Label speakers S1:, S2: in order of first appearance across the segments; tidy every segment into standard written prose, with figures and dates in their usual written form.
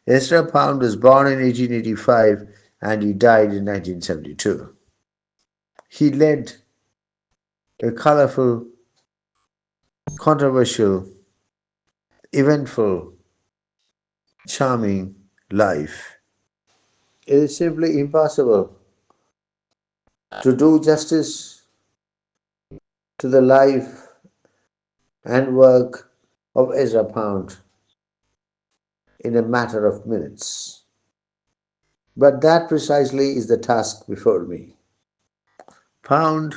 S1: Ezra Pound was born in 1885 and he died in 1972. He led a colorful, controversial, eventful, charming life. It is simply impossible to do justice to the life and work of Ezra Pound in a matter of minutes. But that precisely is the task before me. Pound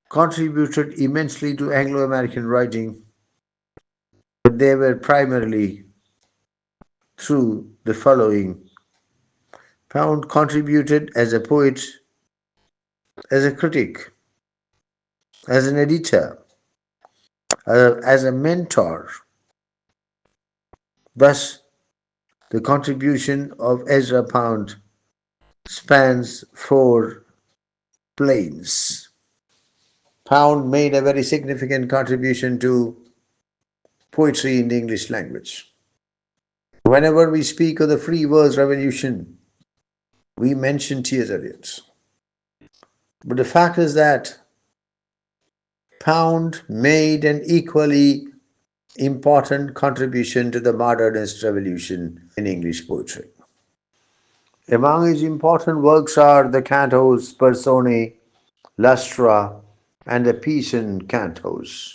S1: contributed immensely to Anglo American writing, but they were primarily through the following. Pound contributed as a poet, as a critic, as an editor, as a mentor. Thus, the contribution of Ezra Pound spans four planes. Pound made a very significant contribution to poetry in the English language. Whenever we speak of the free verse revolution, we mention T.S. Eliot. But the fact is that Pound made an equally important contribution to the modernist revolution in English poetry. Among his important works are the cantos Personae, Lustra, and the Pisan cantos.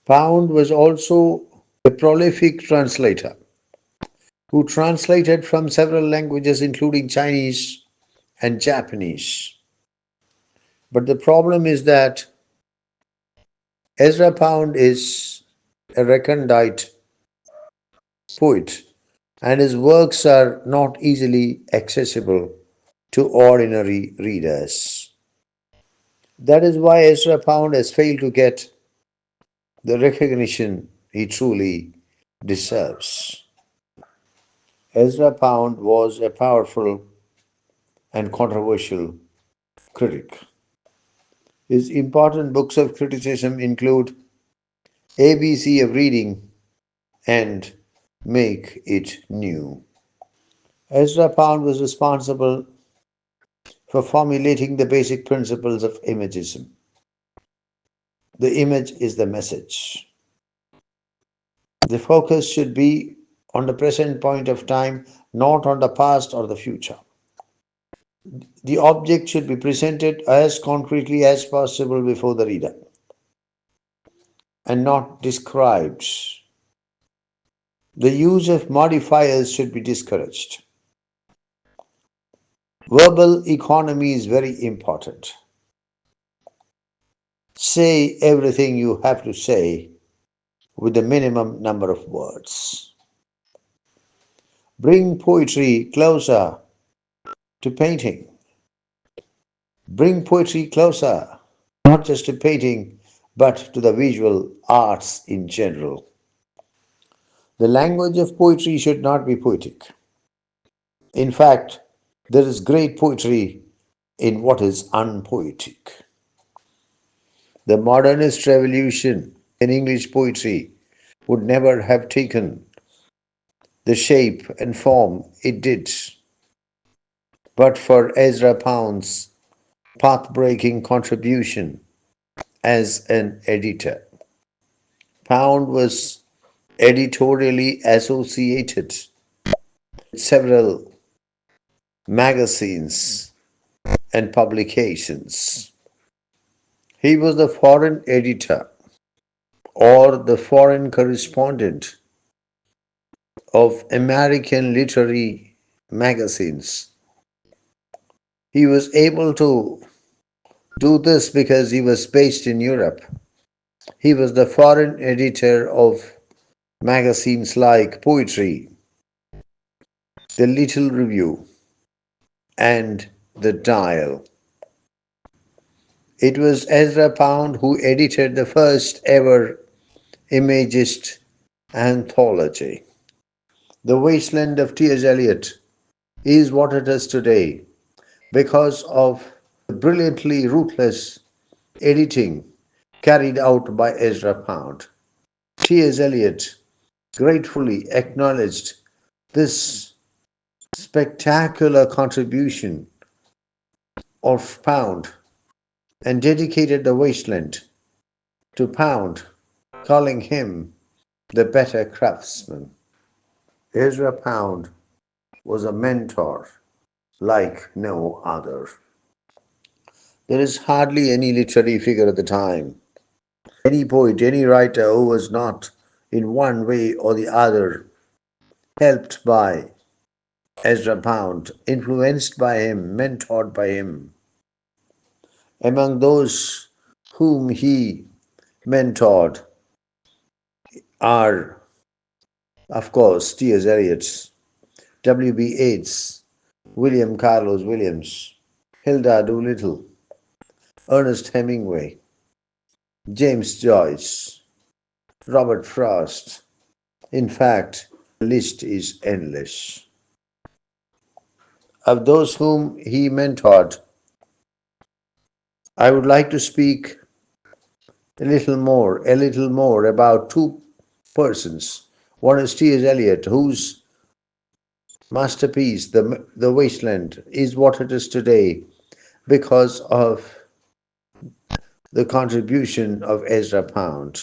S1: Pound was also a prolific translator who translated from several languages including Chinese and Japanese. But the problem is that Ezra Pound is a recondite poet and his works are not easily accessible to ordinary readers. That is why Ezra Pound has failed to get the recognition he truly deserves. Ezra Pound was a powerful and controversial critic. His important books of criticism include ABC of Reading and Make It New. Ezra Pound was responsible for formulating the basic principles of imagism. The image is the message. The focus should be on the present point of time, not on the past or the future. The object should be presented as concretely as possible before the reader and not described. The use of modifiers should be discouraged. Verbal economy is very important. Say everything you have to say with the minimum number of words. Bring poetry closer to painting. Bring poetry closer, not just to painting, but to the visual arts in general. The language of poetry should not be poetic. In fact, there is great poetry in what is unpoetic. The modernist revolution in English poetry would never have taken the shape and form it did but for Ezra Pound's path-breaking contribution as an editor. Pound was editorially associated with several magazines and publications. He was the foreign editor or the foreign correspondent of American literary magazines. He was able to do this because he was based in Europe. He was the foreign editor of magazines like Poetry, The Little Review, and The Dial. It was Ezra Pound who edited the first ever Imagist anthology. The Wasteland of T.S. Eliot is what it is today because of the brilliantly ruthless editing carried out by Ezra Pound. T.S. Eliot gratefully acknowledged This spectacular contribution of Pound and dedicated the wasteland to Pound, calling him the better craftsman. Ezra Pound was a mentor like no other. There is hardly any literary figure at the time, any poet, any writer who was not, in one way or the other, helped by Ezra Pound, influenced by him, mentored by him. Among those whom he mentored are, of course, T.S. Eliot, W.B. Yeats, William Carlos Williams, Hilda Doolittle, Ernest Hemingway, James Joyce, Robert Frost. In fact, the list is endless. Of those whom he mentored, I would like to speak a little more about two persons. One is T.S. Eliot, whose masterpiece, The Wasteland, is what it is today because of the contribution of Ezra Pound.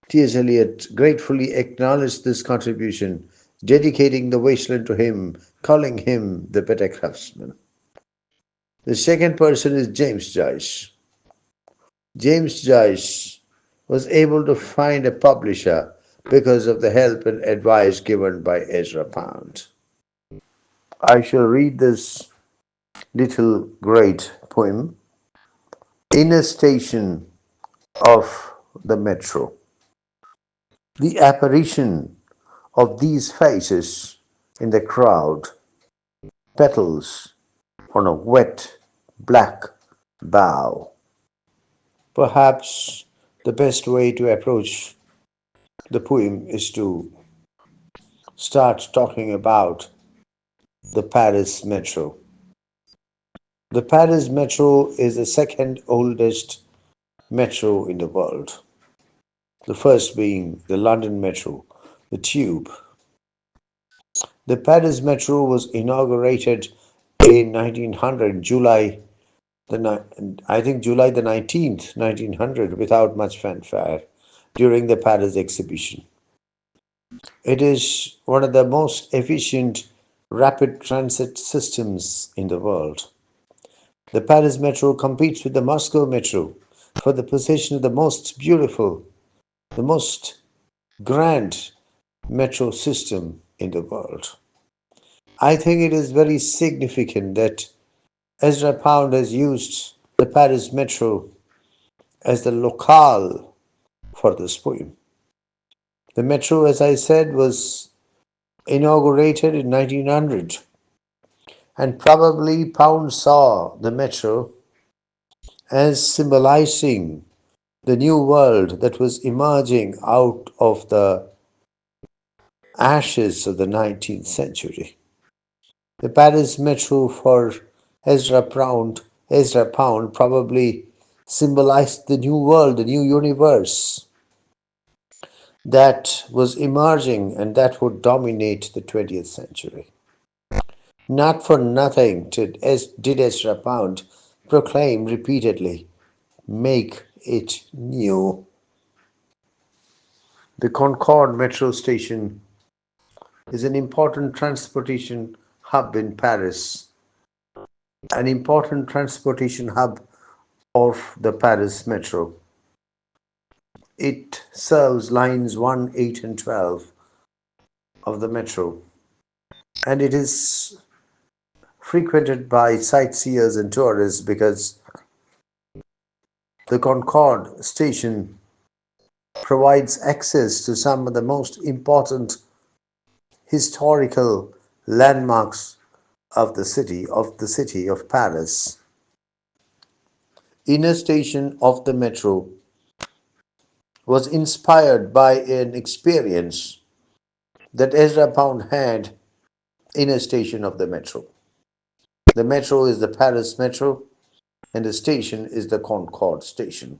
S1: T.S. Eliot gratefully acknowledged this contribution, dedicating The Wasteland to him, calling him the better craftsman. The second person is James Joyce. James Joyce was able to find a publisher because of the help and advice given by Ezra Pound. I shall read this little great poem, Inner Station of the Metro. The apparition of these faces in the crowd, petals on a wet black bough. Perhaps the best way to approach the poem is to start talking about the Paris Metro. The Paris Metro is the second oldest metro in the world, the first being the London Metro, the Tube. The Paris Metro was inaugurated in 1900, July the 19th, 1900, without much fanfare during the Paris exhibition. It is one of the most efficient rapid transit systems in the world. The Paris Metro competes with the Moscow Metro for the position of the most beautiful, the most grand metro system in the world. I think it is very significant that Ezra Pound has used the Paris Metro as the locale for this poem. The metro, as I said, was inaugurated in 1900, and probably Pound saw the metro as symbolizing the new world that was emerging out of the ashes of the 19th century. The Paris Metro for Ezra Pound probably symbolized the new world, the new universe that was emerging and that would dominate the 20th century. Not for nothing did Ezra Pound proclaim repeatedly, "Make it new." The Concorde metro station is an important transportation hub in Paris, an important transportation hub of the Paris Metro. It serves lines 1, 8, and 12 of the metro, and it is frequented by sightseers and tourists because the Concorde station provides access to some of the most important historical landmarks of the city of Paris. Inner station of the metro was inspired by an experience that Ezra Pound had in a station of the metro. The metro is the Paris Metro, and the station is the Concorde station.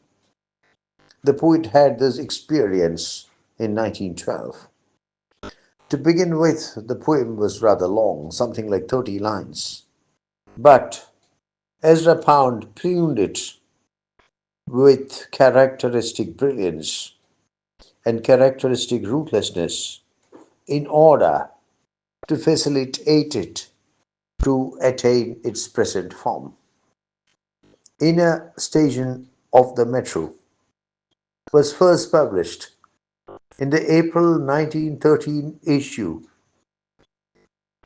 S1: The poet had this experience in 1912. To begin with, the poem was rather long, something like 30 lines. But Ezra Pound pruned it with characteristic brilliance and characteristic ruthlessness in order to facilitate it to attain its present form. Inner Station of the Metro was first published in the April 1913 issue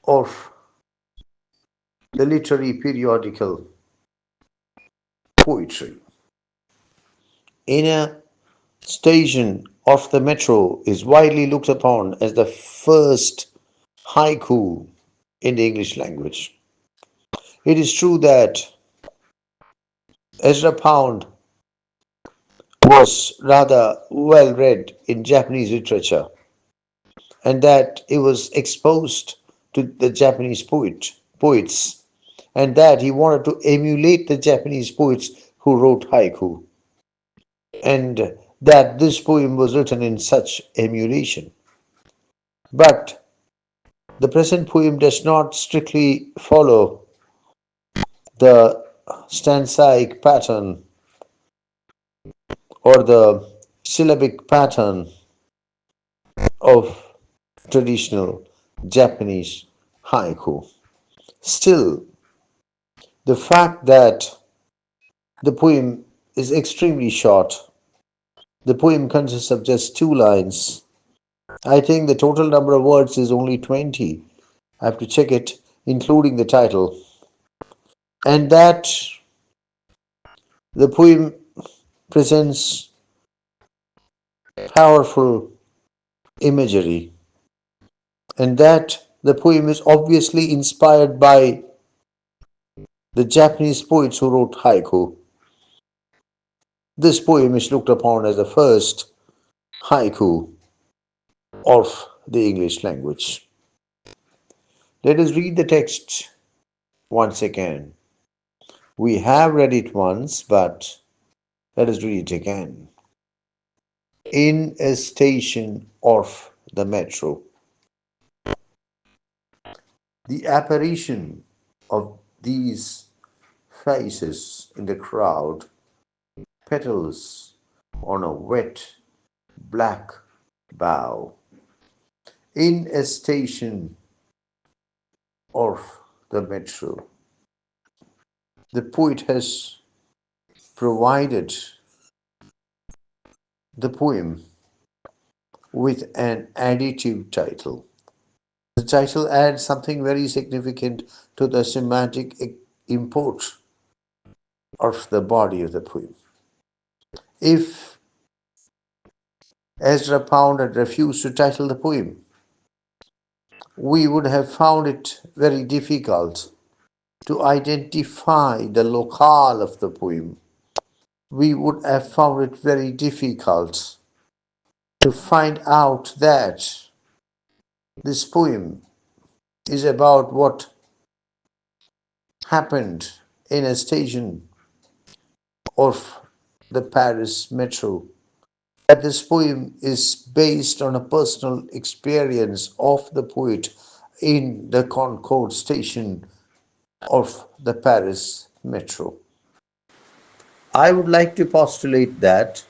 S1: of the literary periodical Poetry. Inner Station of the Metro is widely looked upon as the first haiku in the English language. It is true that Ezra Pound was rather well read in Japanese literature and that he was exposed to the Japanese poets and that he wanted to emulate the Japanese poets who wrote haiku and that this poem was written in such emulation. But the present poem does not strictly follow the stanzaic pattern or the syllabic pattern of traditional Japanese haiku. Still, the fact that the poem is extremely short, the poem consists of just 2 lines. I think the total number of words is only 20. I have to check it, including the title. And that the poem presents powerful imagery, and that the poem is obviously inspired by the Japanese poets who wrote haiku. This poem is looked upon as the first haiku of the English language. Let us read the text once again. We have read it once, but let us read it again. In a station of the metro, the apparition of these faces in the crowd, petals on a wet black bough. In a station of the metro, the poet has provided the poem with an additive title. The title adds something very significant to the semantic import of the body of the poem. If Ezra Pound had refused to title the poem, we would have found it very difficult to identify the locale of the poem. We would have found it very difficult to find out that this poem is about what happened in a station of the Paris metro. That this poem is based on a personal experience of the poet in the Concorde station of the Paris metro. I would like to postulate that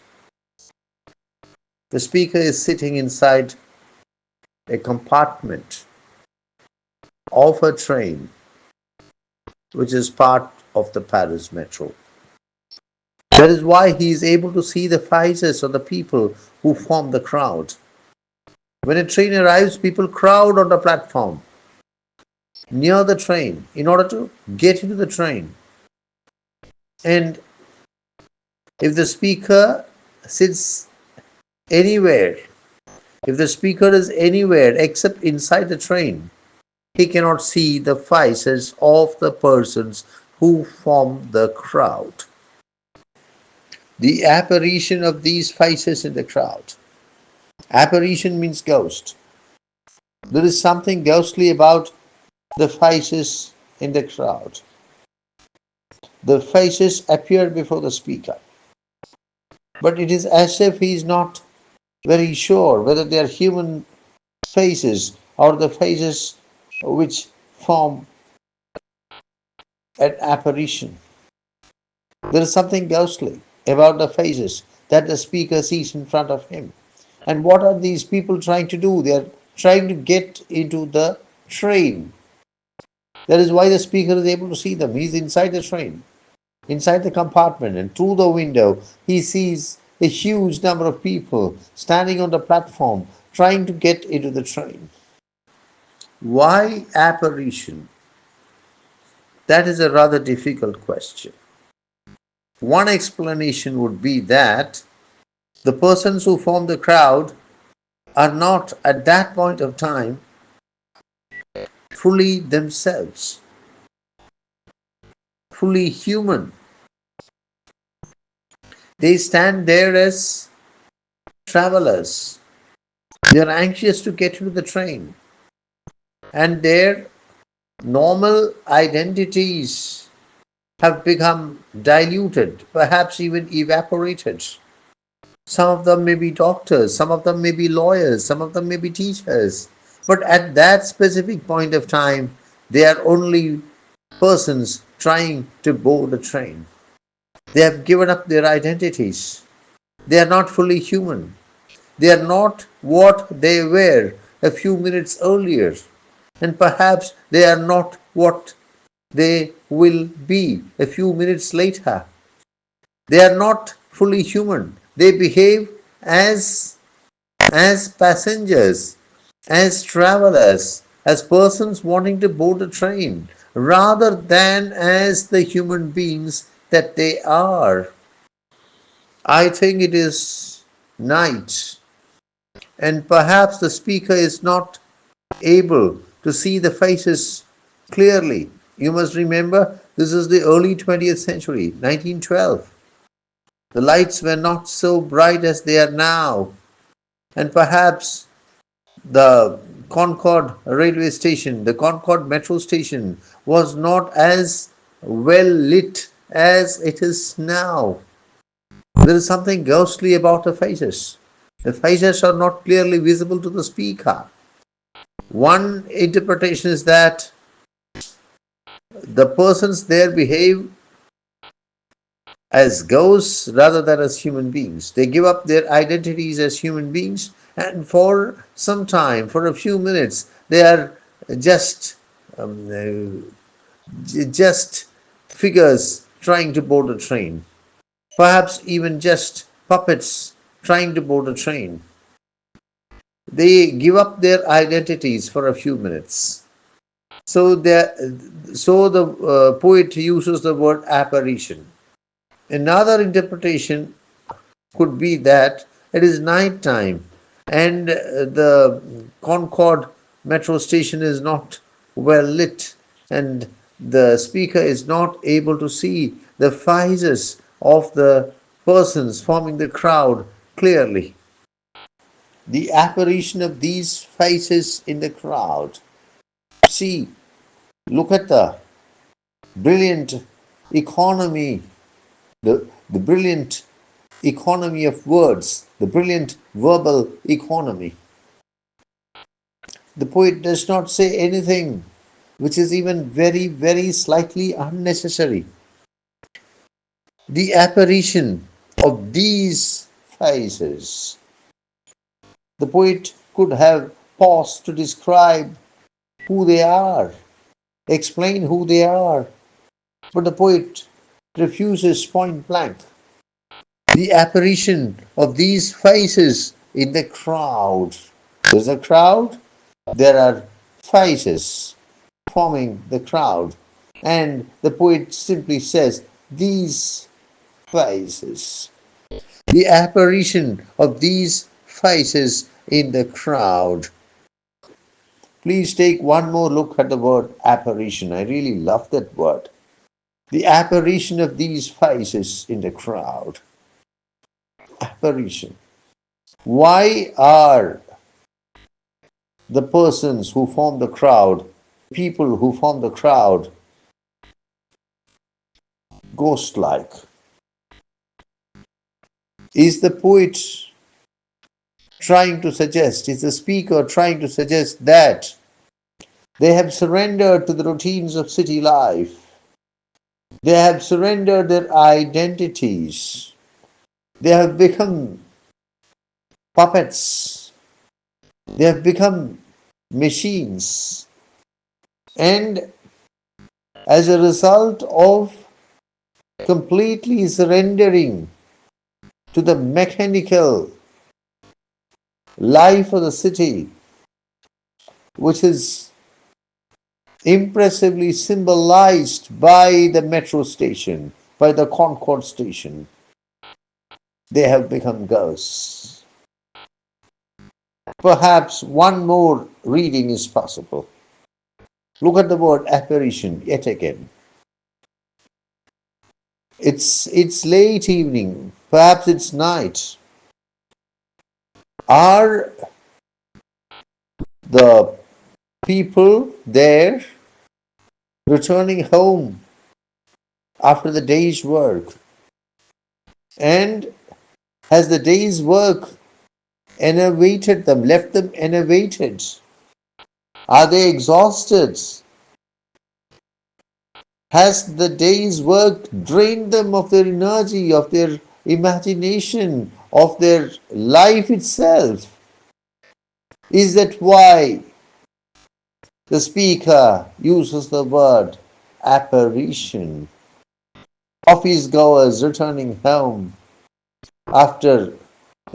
S1: the speaker is sitting inside a compartment of a train which is part of the Paris metro. That is why he is able to see the faces of the people who form the crowd. When a train arrives, people crowd on the platform near the train in order to get into the train. And if the speaker sits anywhere, if the speaker is anywhere except inside the train, he cannot see the faces of the persons who form the crowd. The apparition of these faces in the crowd. Apparition means ghost. There is something ghostly about the faces in the crowd. The faces appear before the speaker, but it is as if he is not very sure whether they are human faces or the faces which form an apparition. There is something ghostly about the faces that the speaker sees in front of him. And what are these people trying to do? They are trying to get into the train. That is why the speaker is able to see them. He is inside the train, inside the compartment, and through the window he sees a huge number of people standing on the platform trying to get into the train. Why apparition? That is a rather difficult question. One explanation would be that the persons who form the crowd are not at that point of time fully themselves, fully human. They stand there as travelers. They are anxious to get into the train, and their normal identities have become diluted, perhaps even evaporated. Some of them may be doctors, some of them may be lawyers, some of them may be teachers. But at that specific point of time, they are only persons trying to board a train. They have given up their identities. They are not fully human. They are not what they were a few minutes earlier. And perhaps they are not what they will be a few minutes later. They are not fully human. They behave as passengers, as travelers, as persons wanting to board a train, rather than as the human beings that they are. I think it is night, and perhaps the speaker is not able to see the faces clearly. You must remember, this is the early 20th century, 1912. The lights were not so bright as they are now, and perhaps the Concord railway station, the Concord metro station, was not as well lit as it is now. There is something ghostly about the faces. The faces are not clearly visible to the speaker. One interpretation is that the persons there behave as ghosts rather than as human beings. They give up their identities as human beings, and for some time, for a few minutes, they are just just figures trying to board a train. Perhaps even just puppets trying to board a train. They give up their identities for a few minutes. So, the poet uses the word apparition. Another interpretation could be that it is night time and the Concord metro station is not well lit and the speaker is not able to see the faces of the persons forming the crowd clearly. The apparition of these faces in the crowd. See, look at the brilliant economy, the brilliant economy of words, the brilliant verbal economy. The poet does not say anything which is even very, very slightly unnecessary. The apparition of these faces. The poet could have paused to describe who they are, explain who they are, but the poet refuses point blank. The apparition of these faces in the crowd. There's a crowd, there are faces forming the crowd, and the poet simply says, these faces. The apparition of these faces in the crowd. Please take one more look at the word apparition. I really love that word. The apparition of these faces in the crowd. Apparition. Why are the persons who form the crowd, people who form the crowd, ghost like? Is the poet trying to suggest? Is the speaker trying to suggest that they have surrendered to the routines of city life? They have surrendered their identities. They have become puppets. They have become machines. And as a result of completely surrendering to the mechanical life of the city, which is impressively symbolized by the metro station, by the Concord station, they have become ghosts. Perhaps one more reading is possible. Look at the word apparition yet again. It's late evening, perhaps it's night. Are the people there returning home after the day's work? And has the day's work enervated them, left them enervated? Are they exhausted? Has the day's work drained them of their energy, of their imagination, of their life itself? Is that why the speaker uses the word apparition? Office goers returning home after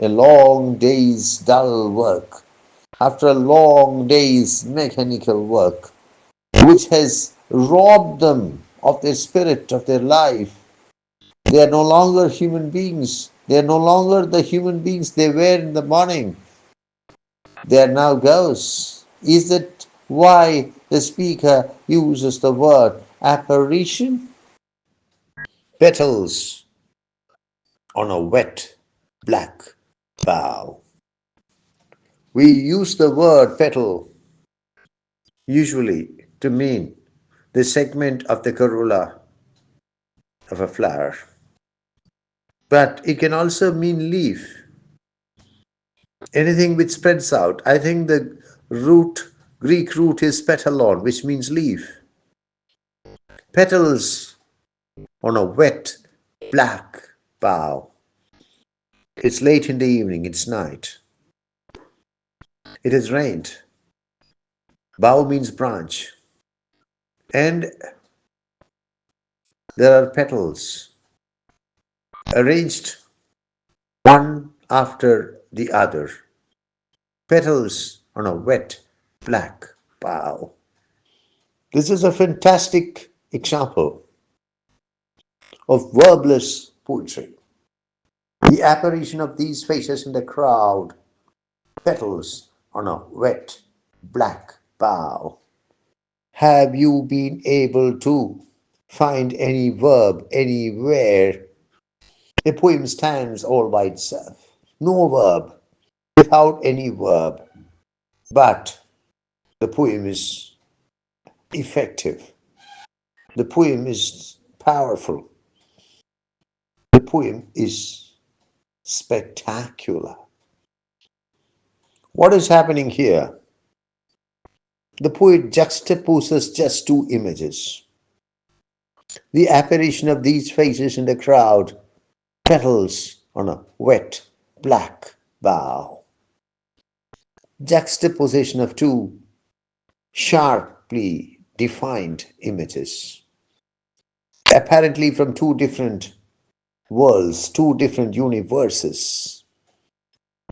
S1: a long day's dull work, after a long day's mechanical work, which has robbed them of their spirit, of their life. They are no longer human beings. They are no longer the human beings they were in the morning. They are now ghosts. Is that why the speaker uses the word apparition? Petals on a wet black bough. We use the word petal usually to mean the segment of the corolla of a flower. But it can also mean leaf, anything which spreads out. I think the Greek root is petalon, which means leaf. Petals on a wet black bough. It's late in the evening, it's night. It has rained. Bough means branch. And there are petals arranged one after the other. Petals on a wet black bough. This is a fantastic example of verbless poetry. The apparition of these faces in the crowd, petals on a wet black bough. Have you been able to find any verb anywhere? A poem stands all by itself. No verb, without any verb. But the poem is effective. The poem is powerful. The poem is spectacular. What is happening here? The poet juxtaposes just two images. The apparition of these faces in the crowd, petals on a wet black bough. Juxtaposition of two sharply defined images, apparently from two different worlds, two different universes.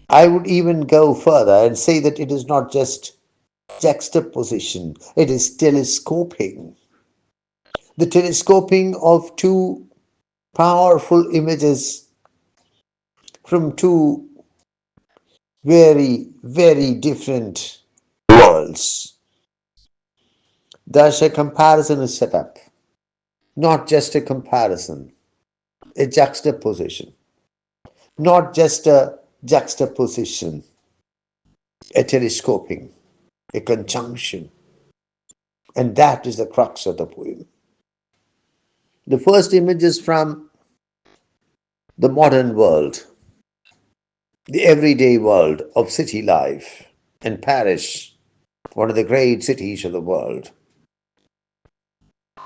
S1: I would even go further and say that it is not just juxtaposition, it is telescoping. The telescoping of two powerful images from two very, very different worlds. Thus, a comparison is set up. Not just a comparison, a juxtaposition. Not just a juxtaposition, a telescoping, a conjunction. And that is the crux of the poem. The first image is from the modern world. The everyday world of city life. In Paris, one of the great cities of the world,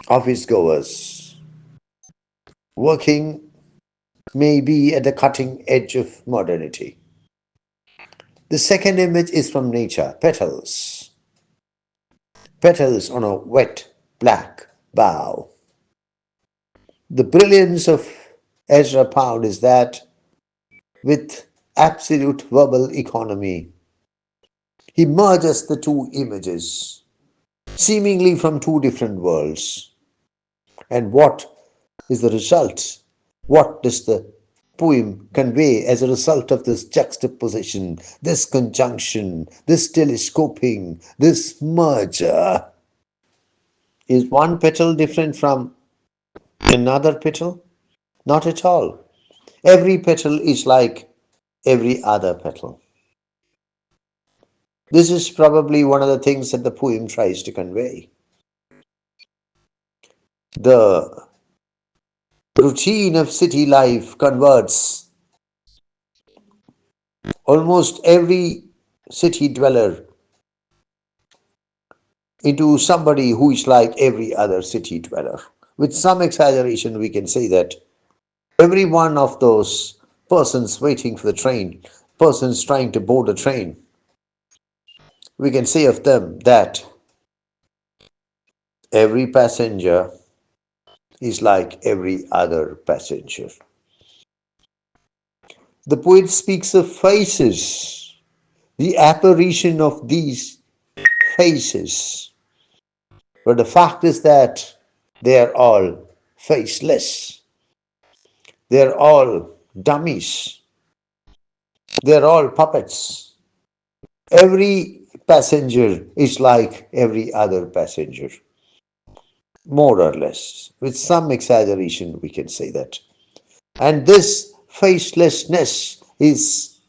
S1: office goers working may be at the cutting edge of modernity. The second image is from nature, petals. Petals on a wet black bough. The brilliance of Ezra Pound is that with absolute verbal economy, he merges the two images, seemingly from two different worlds. And what is the result? What does the poem convey as a result of this juxtaposition, this conjunction, this telescoping, this merger? Is one petal different from another petal? Not at all. Every petal is like every other petal. This is probably one of the things that the poem tries to convey. The routine of city life converts almost every city dweller into somebody who is like every other city dweller. With some exaggeration, we can say that every one of those persons waiting for the train, persons trying to board a train, we can say of them that every passenger is like every other passenger. The poet speaks of faces, the apparition of these faces. But the fact is that they are all faceless. They are all dummies. They are all puppets. Every passenger is like every other passenger, more or less. With some exaggeration, we can say that. And this facelessness is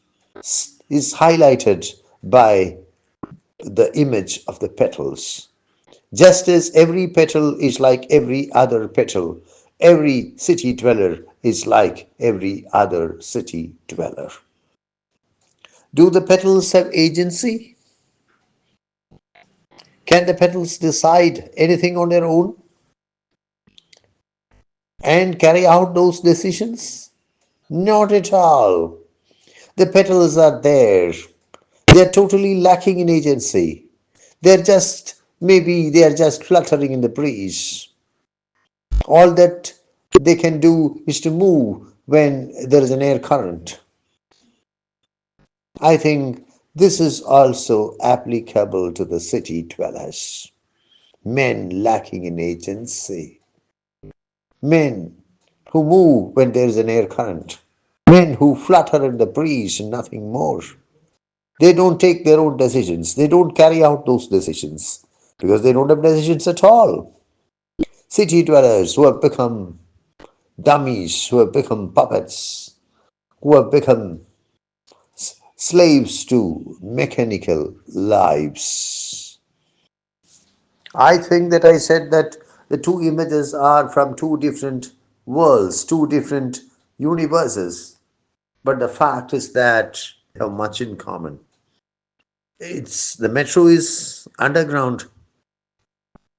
S1: highlighted by the image of the petals. Just as every petal is like every other petal, every city dweller is like every other city dweller. Do the petals have agency? Can the petals decide anything on their own and carry out those decisions? Not at all. The petals are there. They are totally lacking in agency. Maybe they are just fluttering in the breeze. All that they can do is to move when there is an air current. I think this is also applicable to the city dwellers. Men lacking in agency. Men who move when there is an air current. Men who flutter in the breeze and nothing more. They don't take their own decisions. They don't carry out those decisions because they don't have decisions at all. City dwellers who have become dummies, who have become puppets, who have become slaves to mechanical lives. I think that I said that the two images are from two different worlds, two different universes. But the fact is that they have much in common. The metro is underground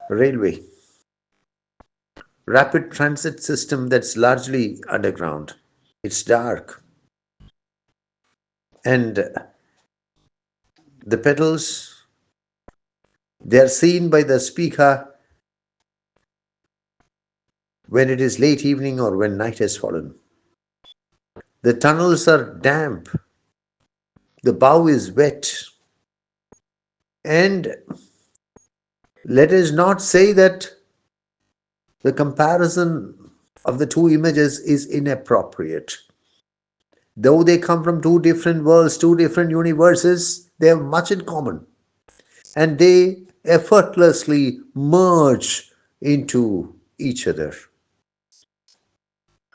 S1: railway, rapid transit system that's largely underground. It's dark. And the petals, they are seen by the speaker when it is late evening or when night has fallen. The tunnels are damp. The bow is wet. And let us not say that the comparison of the two images is inappropriate. Though they come from two different worlds, two different universes, they have much in common. And they effortlessly merge into each other.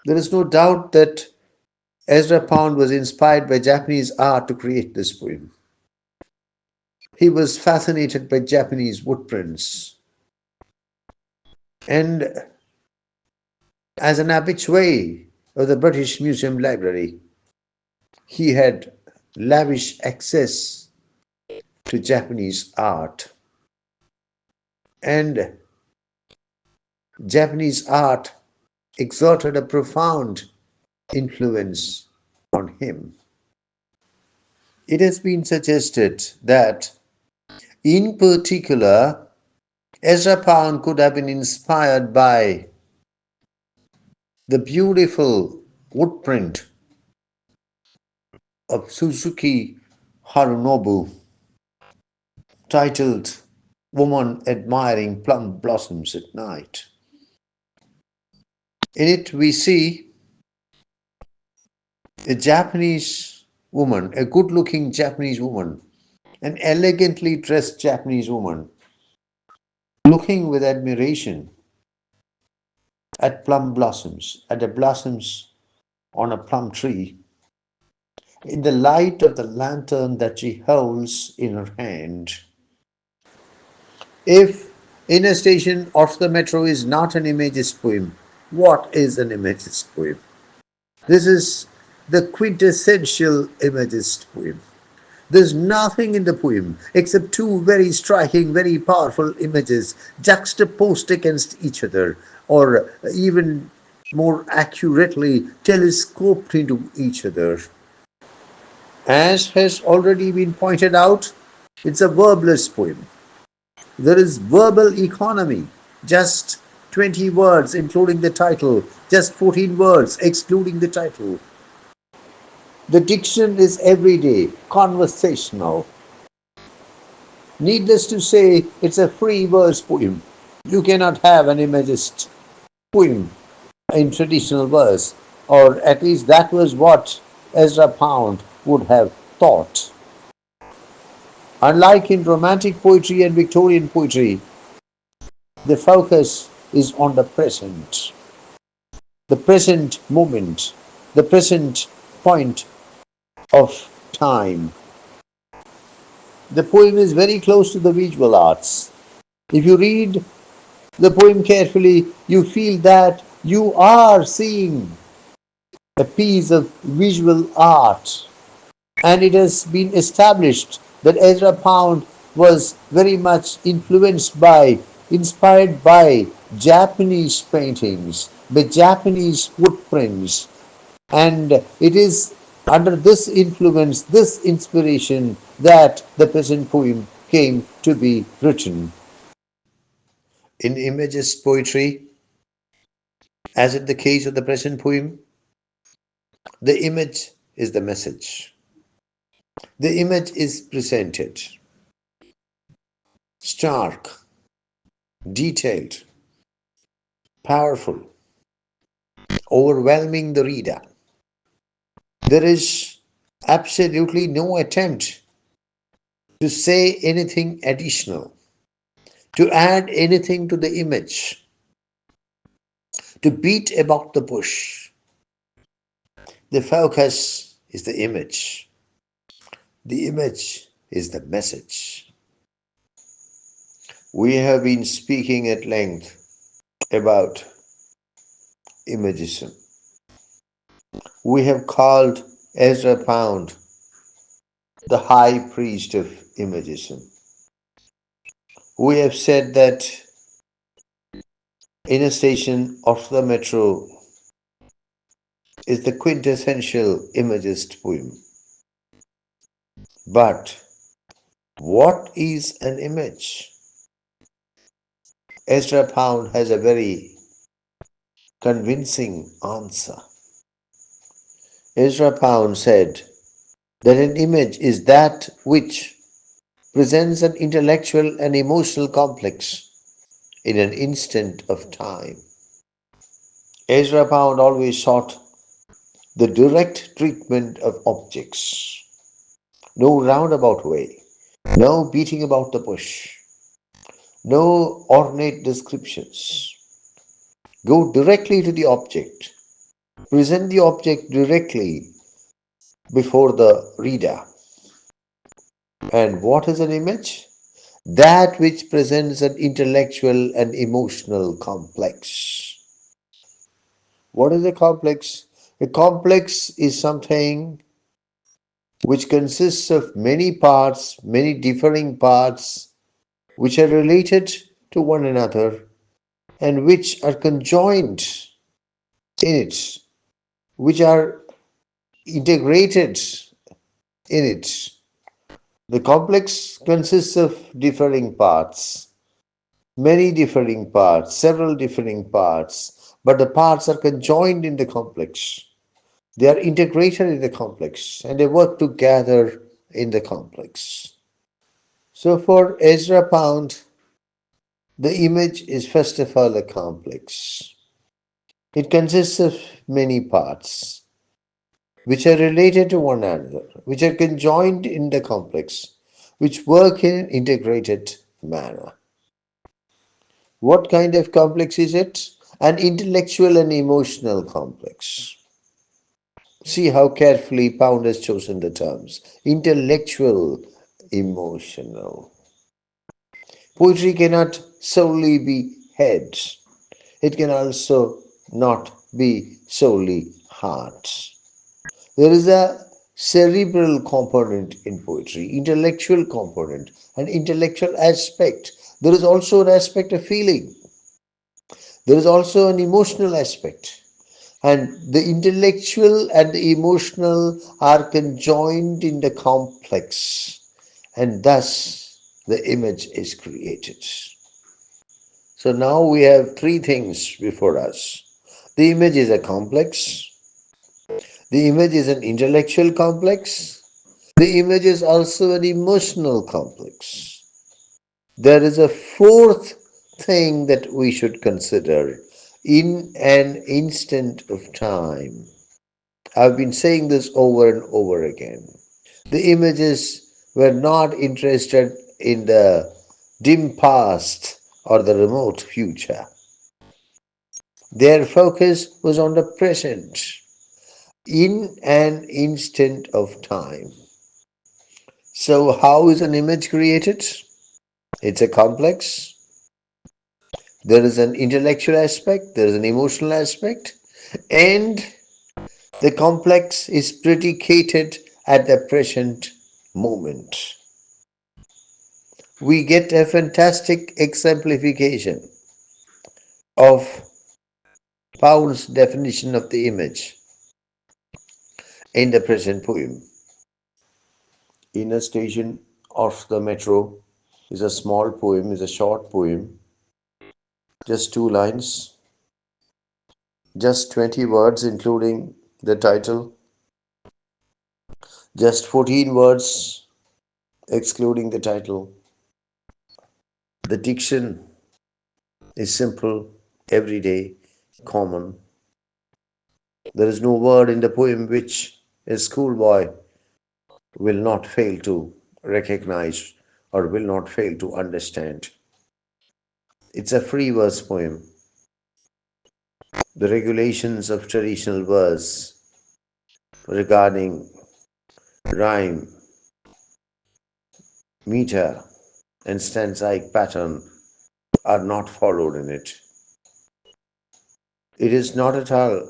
S1: There is no doubt that Ezra Pound was inspired by Japanese art to create this poem. He was fascinated by Japanese woodprints. And as an habitué of the British Museum Library, he had lavish access to Japanese art, and Japanese art exerted a profound influence on him. It has been suggested that, in particular, Ezra Pound could have been inspired by the beautiful woodprint of Suzuki Harunobu titled Woman Admiring Plum Blossoms at Night. In it, we see a Japanese woman, a good looking Japanese woman, an elegantly dressed Japanese woman, looking with admiration at plum blossoms, at the blossoms on a plum tree, in the light of the lantern that she holds in her hand. If Inner Station of the Metro is not an Imagist poem, what is an Imagist poem? This is the quintessential Imagist poem. There's nothing in the poem except two very striking, very powerful images juxtaposed against each other, or even more accurately, telescoped into each other. As has already been pointed out, it's a verbless poem. There is verbal economy, just 20 words including the title, just 14 words excluding the title. The diction is everyday, conversational. Needless to say, it's a free verse poem. You cannot have an Imagist poem in traditional verse, or at least that was what Ezra Pound would have thought. Unlike in Romantic poetry and Victorian poetry, the focus is on the present moment, the present point of time. The poem is very close to the visual arts. If you read the poem carefully, you feel that you are seeing a piece of visual art. And it has been established that Ezra Pound was very much inspired by Japanese paintings, by Japanese footprints. And it is under this influence, this inspiration, that the present poem came to be written. In Imagist poetry, as in the case of the present poem, the image is the message. The image is presented stark, detailed, powerful, overwhelming the reader. There is absolutely no attempt to say anything additional, to add anything to the image, to beat about the bush. The focus is the image. The image is the message. We have been speaking at length about Imagism. We have called Ezra Pound the high priest of Imagism. We have said that Inner Station of the Metro is the quintessential Imagist poem. But what is an image? Ezra Pound has a very convincing answer. Ezra Pound said that an image is that which presents an intellectual and emotional complex in an instant of time. Ezra Pound always sought the direct treatment of objects. No roundabout way, no beating about the bush, no ornate descriptions. Go directly to the object. Present the object directly before the reader. And what is an image? That which presents an intellectual and emotional complex. What is a complex? A complex is something which consists of many parts, many differing parts, which are related to one another and which are conjoined in it, which are integrated in it. The complex consists of differing parts, many differing parts, several differing parts, but the parts are conjoined in the complex. They are integrated in the complex and they work together in the complex. So for Ezra Pound, the image is first of all a complex. It consists of many parts which are related to one another, which are conjoined in the complex, which work in an integrated manner. What kind of complex is it? An intellectual and emotional complex. See how carefully Pound has chosen the terms. Intellectual, emotional. Poetry cannot solely be head. It can also not be solely heart. There is a cerebral component in poetry, intellectual component, an intellectual aspect. There is also an aspect of feeling. There is also an emotional aspect. And the intellectual and the emotional are conjoined in the complex. And thus the image is created. So now we have three things before us. The image is a complex. The image is an intellectual complex. The image is also an emotional complex. There is a fourth thing that we should consider in an instant of time. I've been saying this over and over again. The images were not interested in the dim past or the remote future. Their focus was on the present, in an instant of time. So, how is an image created? It's a complex. There is an intellectual aspect, there is an emotional aspect, and the complex is predicated at the present moment. We get a fantastic exemplification of Pound's definition of the image in the present poem. In a station of the metro is a small poem, is a short poem, just two lines, just 20 words, including the title, just 14 words, excluding the title. The diction is simple, everyday, common. There is no word in the poem which a schoolboy will not fail to recognize or will not fail to understand. It's a free verse poem. The regulations of traditional verse regarding rhyme, meter, and stanzaic pattern are not followed in it. It is not at all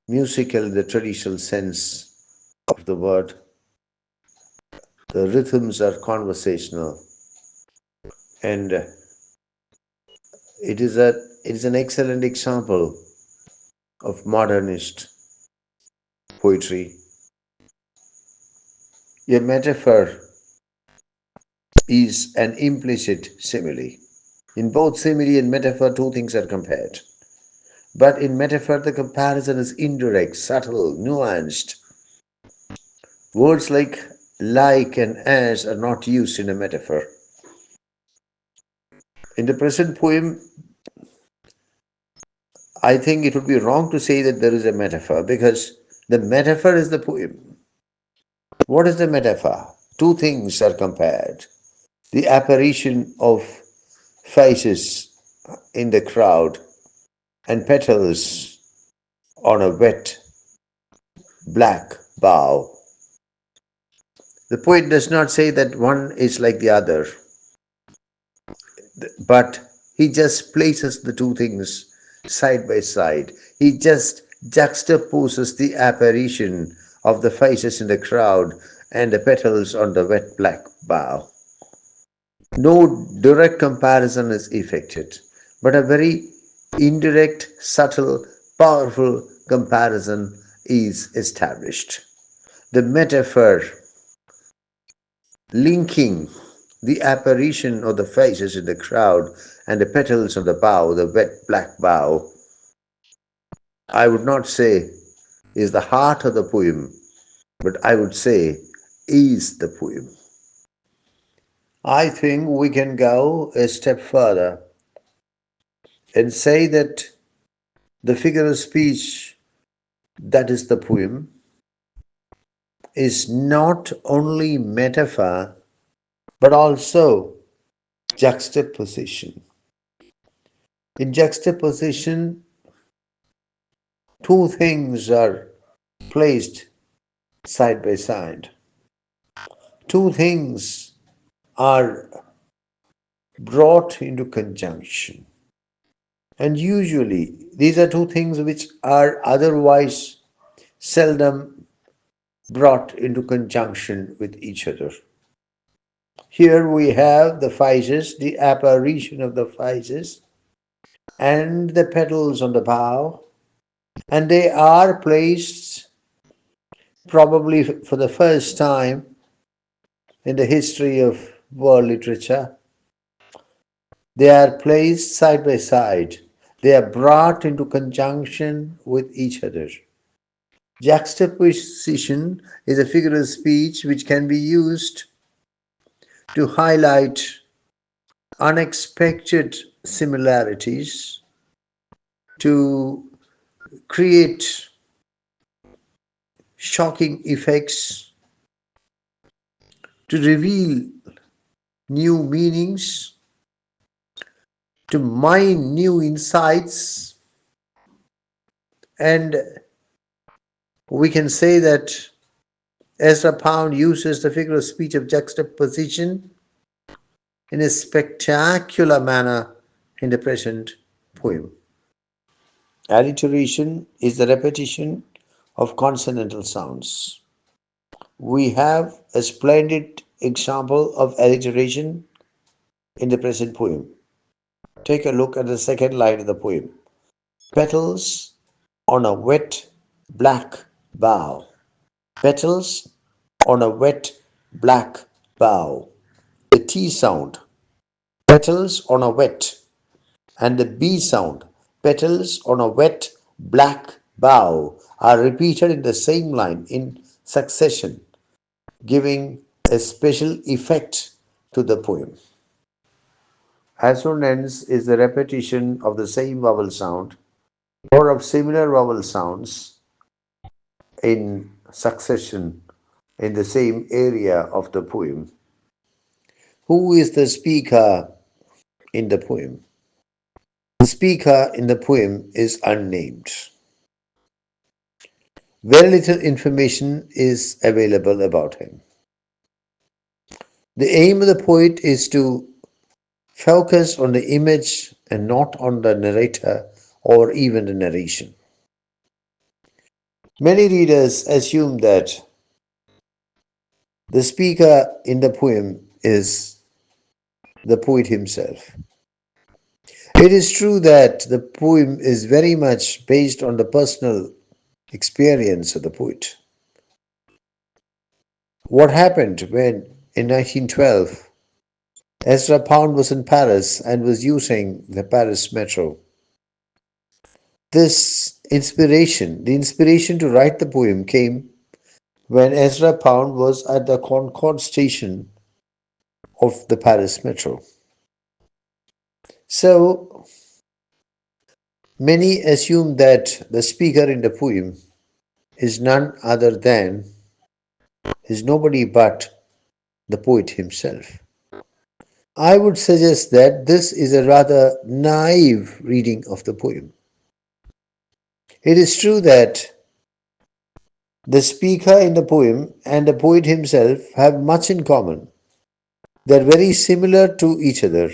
S1: musical in the traditional sense of the word. The rhythms are conversational, and it is an excellent example of modernist poetry. A metaphor is an implicit simile. In both simile and metaphor, two things are compared. But in metaphor, the comparison is indirect, subtle, nuanced. Words like and as are not used in a metaphor. In the present poem, I think it would be wrong to say that there is a metaphor because the metaphor is the poem. What is the metaphor? Two things are compared. The apparition of faces in the crowd and petals on a wet black bough. The poet does not say that one is like the other, but he just places the two things side by side. He just juxtaposes the apparition of the faces in the crowd and the petals on the wet black bough. No direct comparison is effected, but a very indirect, subtle, powerful comparison is established. The metaphor linking the apparition of the faces in the crowd and the petals on the bough, the wet black bough, I would not say is the heart of the poem, but I would say is the poem. I think we can go a step further and say that the figure of speech that is the poem is not only metaphor but also juxtaposition. In juxtaposition, two things are placed side by side. Two things are brought into conjunction. And usually, these are two things which are otherwise seldom brought into conjunction with each other. Here we have the phases, the apparition of the phases, and the petals on the bough, and they are placed probably for the first time in the history of world literature. They are placed side by side. They are brought into conjunction with each other. Juxtaposition is a figure of speech which can be used to highlight unexpected similarities, to create shocking effects, to reveal new meanings, to mine new insights, and we can say that Ezra Pound uses the figure of speech of juxtaposition in a spectacular manner in the present poem. Alliteration is the repetition of consonantal sounds. We have a splendid example of alliteration in the present poem. Take a look at the second line of the poem. Petals on a wet black bough. Petals on a wet black bough. The T sound, petals on a wet, and the B sound, petals on a wet black bough, are repeated in the same line in succession, giving a special effect to the poem. Assonance is the repetition of the same vowel sound or of similar vowel sounds in succession in the same area of the poem. Who is the speaker in the poem? The speaker in the poem is unnamed. Very little information is available about him. The aim of the poet is to focus on the image and not on the narrator or even the narration. Many readers assume that the speaker in the poem is the poet himself. It is true that the poem is very much based on the personal experience of the poet. What happened when, in 1912, Ezra Pound was in Paris and was using the Paris metro? The inspiration to write the poem came when Ezra Pound was at the Concorde station of the Paris metro. So, many assume that the speaker in the poem is none other than, is nobody but the poet himself. I would suggest that this is a rather naive reading of the poem. It is true that the speaker in the poem and the poet himself have much in common. They are very similar to each other.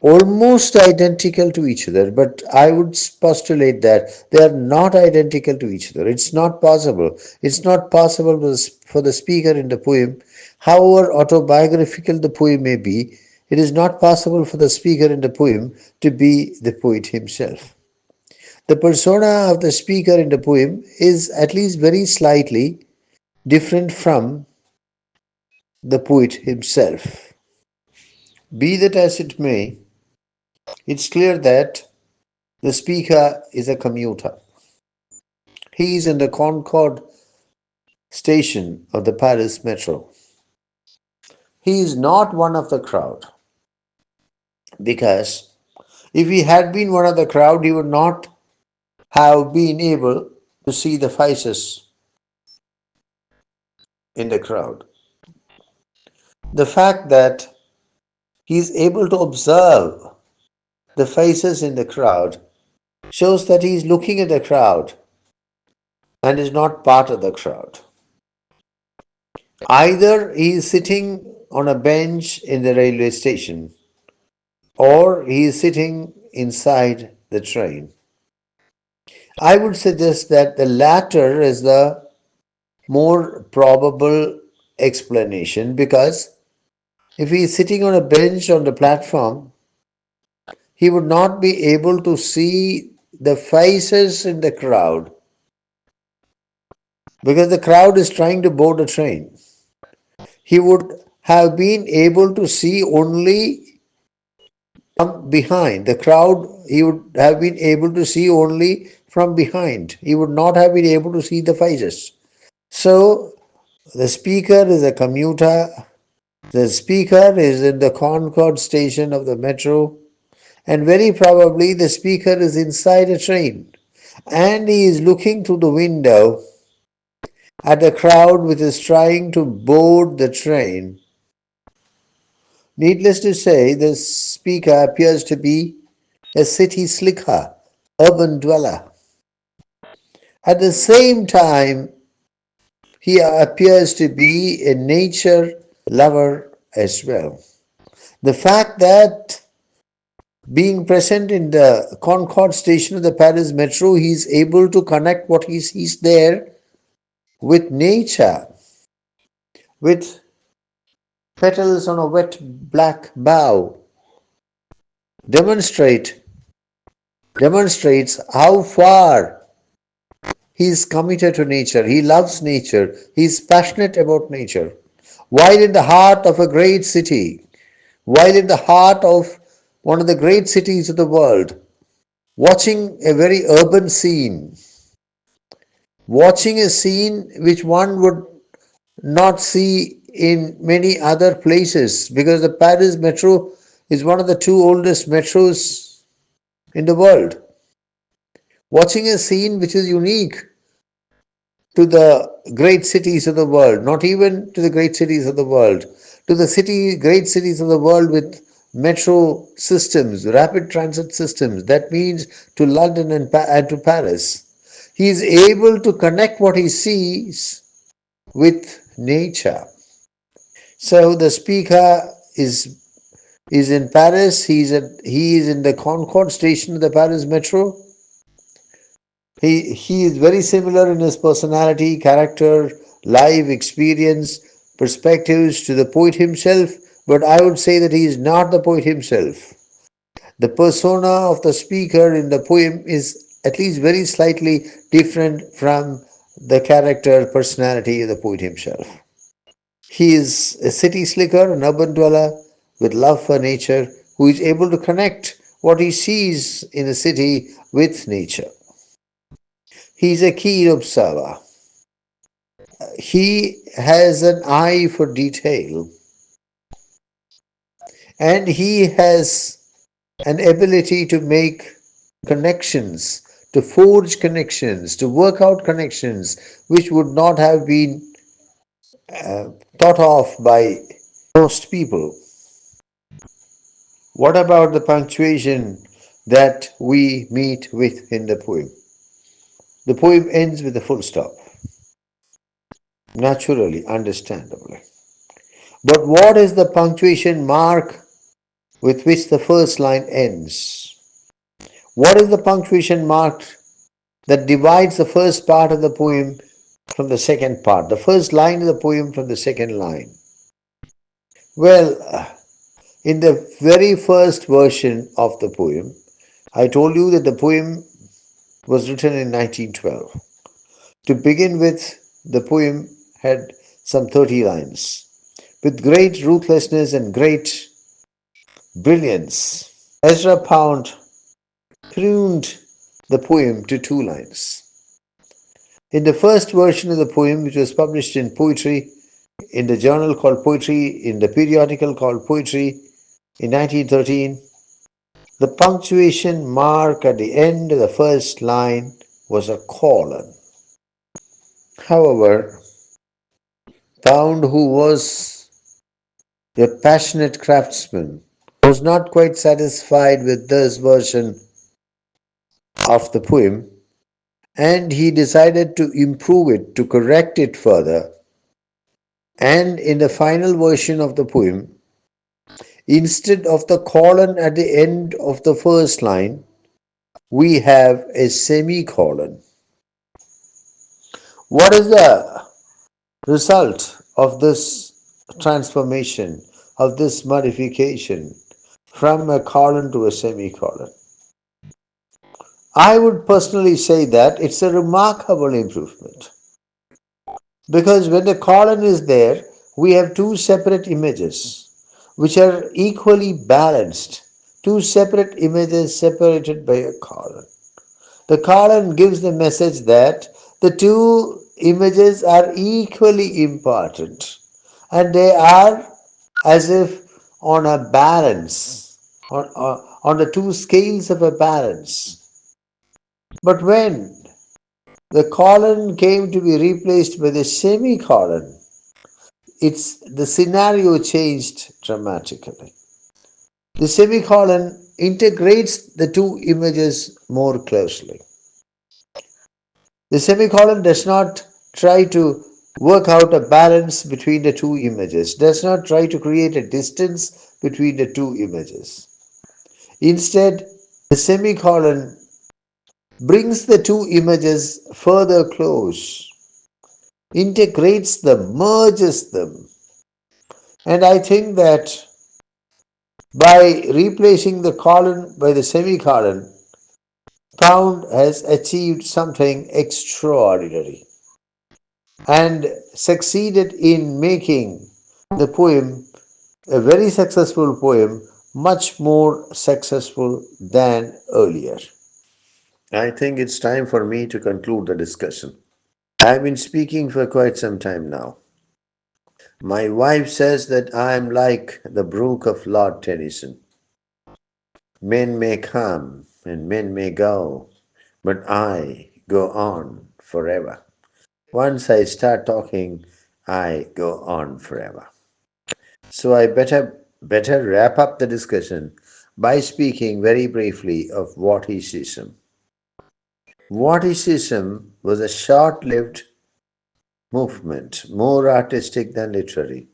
S1: almost identical to each other, but I would postulate that they are not identical to each other. It's not possible. It's not possible for the speaker in the poem, however autobiographical the poem may be, it is not possible for the speaker in the poem to be the poet himself. The persona of the speaker in the poem is at least very slightly different from the poet himself. Be that as it may, it's clear that the speaker is a commuter. He is in the Concord station of the Paris metro. He is not one of the crowd because if he had been one of the crowd, he would not have been able to see the faces in the crowd. The fact that he is able to observe the faces in the crowd shows that he is looking at the crowd and is not part of the crowd. Either he is sitting on a bench in the railway station or he is sitting inside the train. I would suggest that the latter is the more probable explanation because if he is sitting on a bench on the platform, he would not be able to see the faces in the crowd because the crowd is trying to board a train. He would have been able to see only from behind. The crowd, he would have been able to see only from behind. He would not have been able to see the faces. So, the speaker is a commuter. The speaker is in the Concord station of the metro, and very probably the speaker is inside a train and he is looking through the window at the crowd which is trying to board the train. Needless to say, the speaker appears to be a city slicker, urban dweller. At the same time, he appears to be a nature lover as well. The fact that being present in the Concorde station of the Paris metro, he is able to connect what he sees there with nature, with petals on a wet black bough, demonstrate demonstrates how far he is committed to nature. He loves nature. He is passionate about nature. While in the heart of a great city, while in the heart of one of the great cities of the world, watching a very urban scene, watching a scene which one would not see in many other places because the Paris metro is one of the two oldest metros in the world. Watching a scene which is unique to the great cities of the world, not even to the great cities of the world, to the great cities of the world with metro systems, rapid transit systems. That means to London and to Paris. He is able to connect what he sees with nature. So the speaker is in Paris. He is in the Concorde station of the Paris metro. He is very similar in his personality, character, life experience, perspectives to the poet himself, but I would say that he is not the poet himself. The persona of the speaker in the poem is at least very slightly different from the character personality of the poet himself. He is a city slicker, an urban dweller with love for nature, who is able to connect what he sees in a city with nature. He is a keen observer. He has an eye for detail and he has an ability to make connections, to forge connections, to work out connections which would not have been thought of by most people. What about the punctuation that we meet with in the poem? The poem ends with a full stop. Naturally, understandably. But what is the punctuation mark with which the first line ends. What is the punctuation mark that divides the first part of the poem from the second part, the first line of the poem from the second line? Well, in the very first version of the poem, I told you that the poem was written in 1912. To begin with, the poem had some 30 lines. With great ruthlessness and great brilliance, Ezra Pound pruned the poem to 2 lines. In the first version of the poem, which was published in Poetry, in the journal called Poetry, in the periodical called Poetry in 1913, the punctuation mark at the end of the first line was a colon. However, Pound, who was a passionate craftsman, was not quite satisfied with this version of the poem, and he decided to improve it, to correct it further. And in the final version of the poem, instead of the colon at the end of the first line, we have a semicolon. What is the result of this transformation, of this modification from a colon to a semicolon? I would personally say that it's a remarkable improvement. Because when the colon is there, we have two separate images which are equally balanced. Two separate images separated by a colon. The colon gives the message that the two images are equally important and they are as if on a balance, on the two scales of a balance. But when the colon came to be replaced by the semicolon, the scenario changed dramatically. The semicolon integrates the two images more closely. The semicolon does not try to work out a balance between the two images, does not try to create a distance between the two images. Instead, the semicolon brings the two images further close, integrates them, merges them. And I think that by replacing the colon by the semicolon, Pound has achieved something extraordinary and succeeded in making the poem a very successful poem, much more successful than earlier. I think it's time for me to conclude the discussion. I've been speaking for quite some time now. My wife says that I am like the brook of Lord Tennyson. Men may come and men may go, but I go on forever. Once I start talking, I go on forever. So I better wrap up the discussion by speaking very briefly of Vorticism. Vorticism was a short-lived movement, more artistic than literary,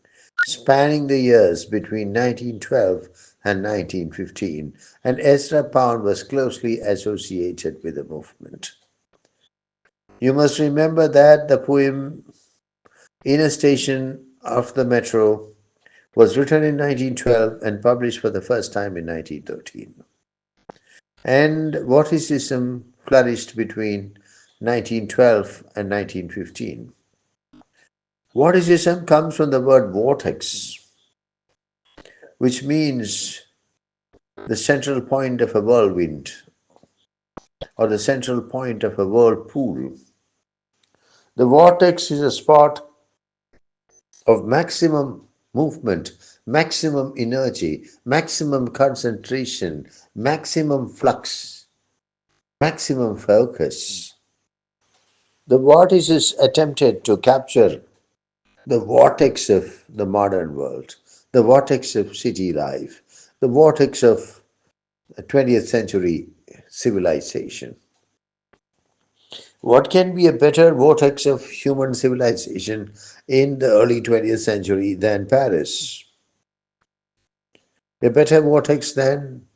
S1: spanning the years between 1912 and 1915, and Ezra Pound was closely associated with the movement. You must remember that the poem In a Station of the Metro was written in 1912 and published for the first time in 1913. And Vorticism flourished between 1912 and 1915. Vorticism comes from the word vortex, which means the central point of a whirlwind or the central point of a whirlpool. The vortex is a spot of maximum movement, maximum energy, maximum concentration, maximum flux, maximum focus. The vortices attempted to capture the vortex of the modern world, the vortex of city life, the vortex of 20th century civilization. What can be a better vortex of human civilization in the early 20th century than Paris? A better vortex than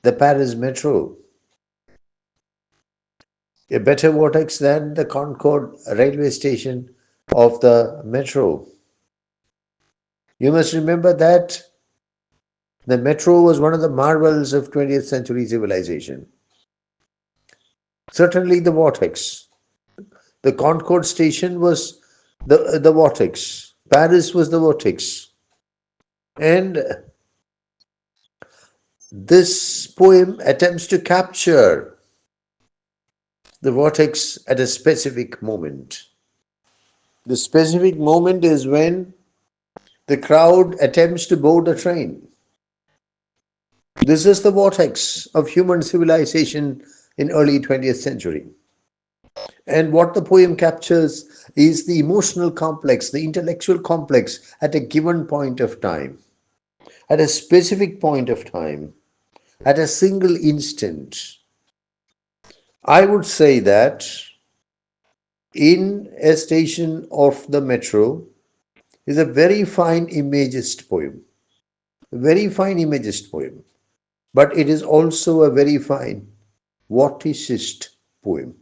S1: the Paris metro, a better vortex than the Concorde railway station of the metro. You must remember that the metro was one of the marvels of 20th century civilization. Certainly the vortex. The Concorde station was the vortex. Paris was the vortex. And this poem attempts to capture the vortex at a specific moment. The specific moment is when the crowd attempts to board the train. This is the vortex of human civilization in early 20th century. And what the poem captures is the emotional complex, the intellectual complex at a given point of time, at a specific point of time, at a single instant. I would say that in a station of the metro is a very fine Imagist poem, a very fine Imagist poem, but it is also a very fine vorticist poem.